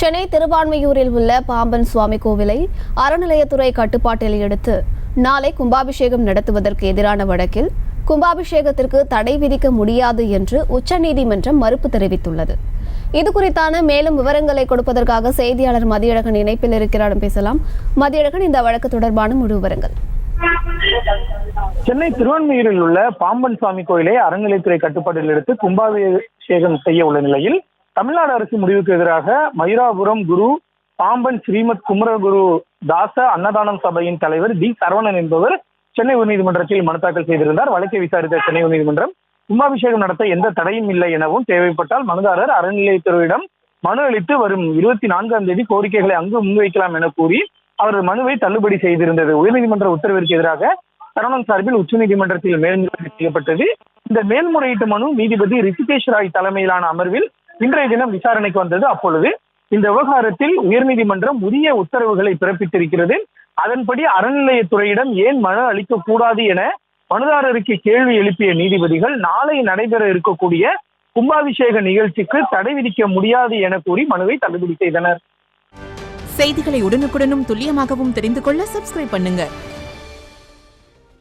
சென்னை திருவான்மியூரில் உள்ள பாம்பன் சுவாமி கோவிலை அறநிலையத்துறை கட்டுப்பாட்டில் எடுத்து நாளை கும்பாபிஷேகம் நடத்துவதற்கு எதிரான வழக்கில் கும்பாபிஷேகத்திற்கு தடை விதிக்க முடியாது என்று உச்சநீதிமன்றம் மறுப்பு தெரிவித்துள்ளது. இதுகுறித்தான மேலும் விவரங்களை கொடுப்பதற்காக செய்தியாளர் மதியழகன் இணைப்பில் இருக்கிறார். பேசலாம். மதியழகன், இந்த வழக்கு தொடர்பான முழு விவரங்கள். சென்னை திருவான்மியூரில் உள்ள பாம்பன் சுவாமி கோயிலை அறநிலையத்துறை கட்டுப்பாட்டில் எடுத்து கும்பாபிஷேகம் செய்ய உள்ள நிலையில் தமிழ்நாடு அரசு முடிவுக்கு எதிராக மயூராபுரம் குரு பாம்பன் ஸ்ரீமத் குமரகுரு தாச அன்னதானம் சபையின் தலைவர் டி சரவணன் என்பவர் சென்னை உயர்நீதிமன்றத்தில் மனு தாக்கல் செய்திருந்தார். வழக்கை விசாரித்த சென்னை உயர்நீதிமன்றம் கும்பாபிஷேகம் நடத்த எந்த தடையும் இல்லை எனவும் தேவைப்பட்டால் மனுதாரர் அறநிலையத்துறையிடம் மனு அளித்து வரும் 24ஆம் தேதி கோரிக்கைகளை அங்கு முன்வைக்கலாம் என கூறி அவரது மனுவை தள்ளுபடி செய்திருந்தது. உயர்நீதிமன்ற உத்தரவிற்கு எதிராக சரவணன் சார்பில் உச்சநீதிமன்றத்தில் மேல்முறையீடு செய்யப்பட்டது. இந்த மேல்முறையீட்டு மனு நீதிபதி ரிஷிகேஷ் ராய் தலைமையிலான அமர்வில் இன்றைய தினம் விசாரணைக்கு வந்தது. அப்பொழுது இந்த விவகாரத்தில் உயர்நீதிமன்றம் உரிய உத்தரவுகளை பிறப்பித்திருக்கிறது. அதன்படி அறநிலையத்துறையிடம் ஏன் மனு அளிக்க கூடாது என மனுதாரருக்கு கேள்வி எழுப்பிய நீதிபதிகள் நாளை நடைபெற இருக்கக்கூடிய கும்பாபிஷேக நிகழ்ச்சிக்கு தடை விதிக்க முடியாது என கூறி மனுவை தள்ளுபடி செய்தனர். செய்திகளை உடனுக்குடனும் துல்லியமாகவும் தெரிந்து கொள்ள சப்ஸ்கிரைப் பண்ணுங்க.